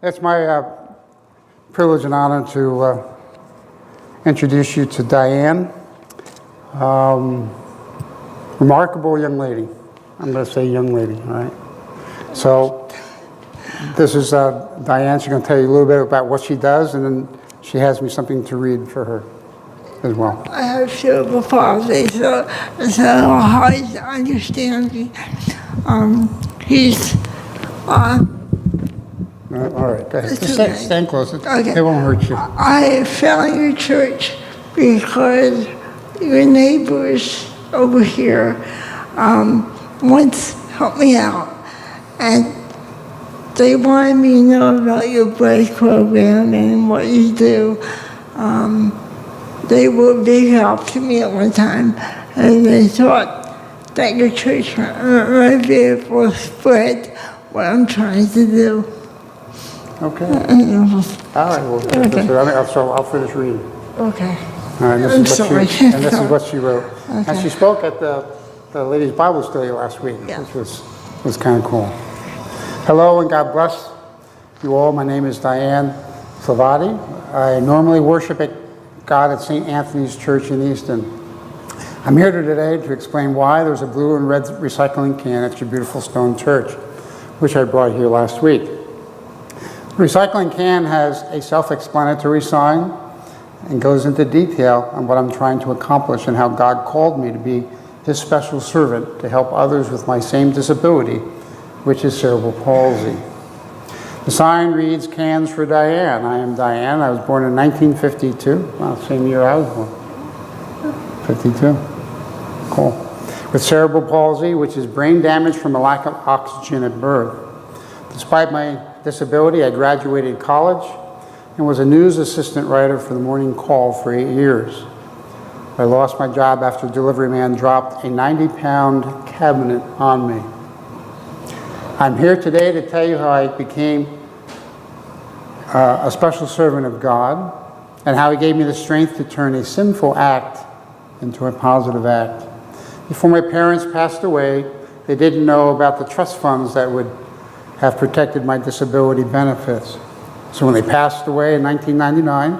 It's my privilege and honor to introduce you to Diane. Remarkable young lady. I'm going to say young lady, all right? So this is Diane. She's going to tell you a little bit about what she does, and then she has me something to read for her as well. I have cerebral palsy, so it's a little hard to understand me. All right, go ahead. Just okay. stand close. Okay. It won't hurt you. I found your church because your neighbors over here once helped me out, and they wanted me to know about your bread program and what you do. They were a big help to me at one time, and they thought that your church might be able to spread what I'm trying to do. Okay. All right, well, I'll finish reading. Okay. All right, I'm sorry. And this is what she wrote. Okay. And she spoke at the ladies' Bible study last week, Yeah. which was kind of cool. Hello and God bless you all. My name is Diane Silviotti. I normally worship God at St. Anthony's Church in Easton. I'm here today to explain why there's a blue and red recycling can at your beautiful stone church, which I brought here last week. The recycling can has a self-explanatory sign and goes into detail on what I'm trying to accomplish and how God called me to be His special servant to help others with my same disability, which is cerebral palsy. The sign reads, "Cans for Diane." I am Diane. I was born in 1952. Well, same year I was born. 52. Cool. With cerebral palsy, which is brain damage from a lack of oxygen at birth. Despite my disability, I graduated college and was a news assistant writer for the Morning Call for 8 years. I lost my job after a delivery man dropped a 90-pound cabinet on me. I'm here today to tell you how I became a special servant of God and how He gave me the strength to turn a sinful act into a positive act. Before my parents passed away, they didn't know about the trust funds that would have protected my disability benefits. So when they passed away in 1999,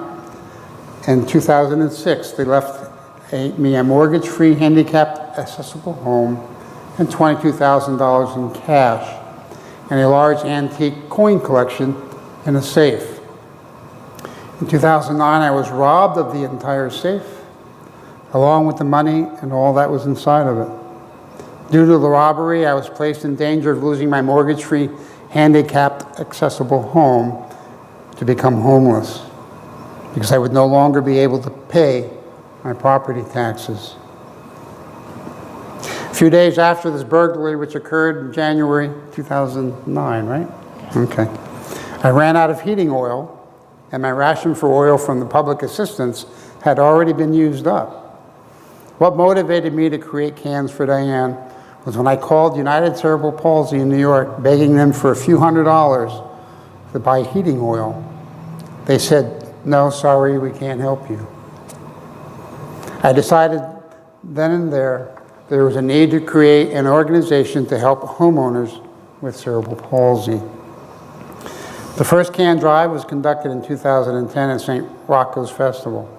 in 2006, they left me a mortgage-free, handicapped, accessible home and $22,000 in cash and a large antique coin collection in a safe. In 2009, I was robbed of the entire safe, along with the money and all that was inside of it. Due to the robbery, I was placed in danger of losing my mortgage-free, handicapped, accessible home to become homeless because I would no longer be able to pay my property taxes. A few days after this burglary, which occurred in January 2009, right? Okay. I ran out of heating oil, and my ration for oil from the public assistance had already been used up. What motivated me to create Cans for Diane was when I called United Cerebral Palsy in New York, begging them for a few $100s to buy heating oil. They said, "No, sorry, we can't help you." I decided then and there was a need to create an organization to help homeowners with cerebral palsy. The first can drive was conducted in 2010 at St. Rocco's Festival.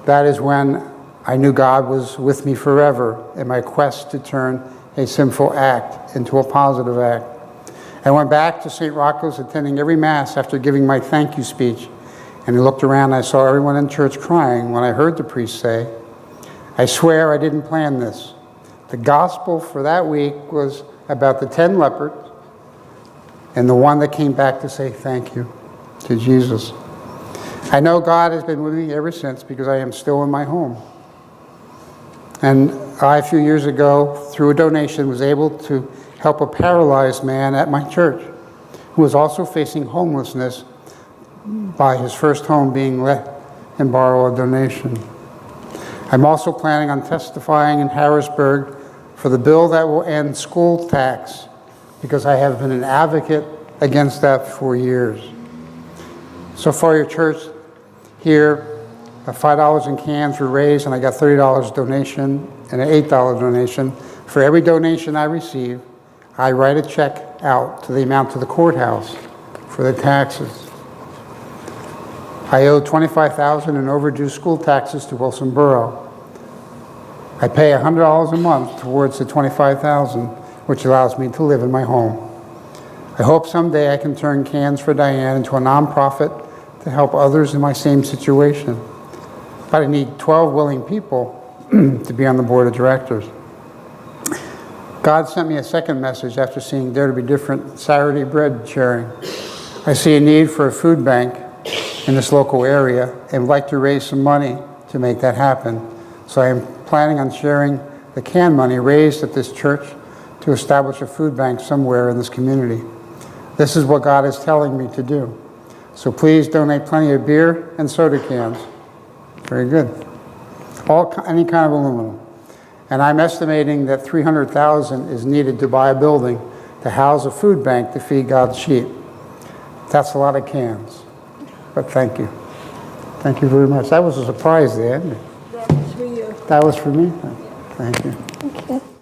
That is when I knew God was with me forever in my quest to turn a sinful act into a positive act. I went back to St. Rocco's, attending every Mass after giving my thank you speech, and I looked around and I saw everyone in church crying when I heard the priest say, "I swear I didn't plan this." The gospel for that week was about the 10 lepers and the one that came back to say thank you to Jesus. I know God has been with me ever since because I am still in my home. And I, a few years ago, through a donation, was able to help a paralyzed man at my church who was also facing homelessness by his first home being let him borrow a donation. I'm also planning on testifying in Harrisburg for the bill that will end school tax because I have been an advocate against that for years. So far, your church here, $5 in cans were raised, and I got $30 donation and an $8 donation. For every donation I receive, I write a check out to the amount to the courthouse for the taxes. I owe $25,000 in overdue school taxes to Wilson Borough. I pay $100 a month towards the $25,000, which allows me to live in my home. I hope someday I can turn Cans for Diane into a nonprofit to help others in my same situation. But I need 12 willing people to be on the board of directors. God sent me a second message after seeing Dare to Be Different Saturday bread sharing. I see a need for a food bank in this local area and would like to raise some money to make that happen. So I am planning on sharing the can money raised at this church to establish a food bank somewhere in this community. This is what God is telling me to do. So please donate plenty of beer and soda cans. Very good. Any kind of aluminum. And I'm estimating that $300,000 is needed to buy a building to house a food bank to feed God's sheep. That's a lot of cans. But thank you. Thank you very much. That was a surprise there, isn't it? That was for you. That was for me? Thank you. Okay.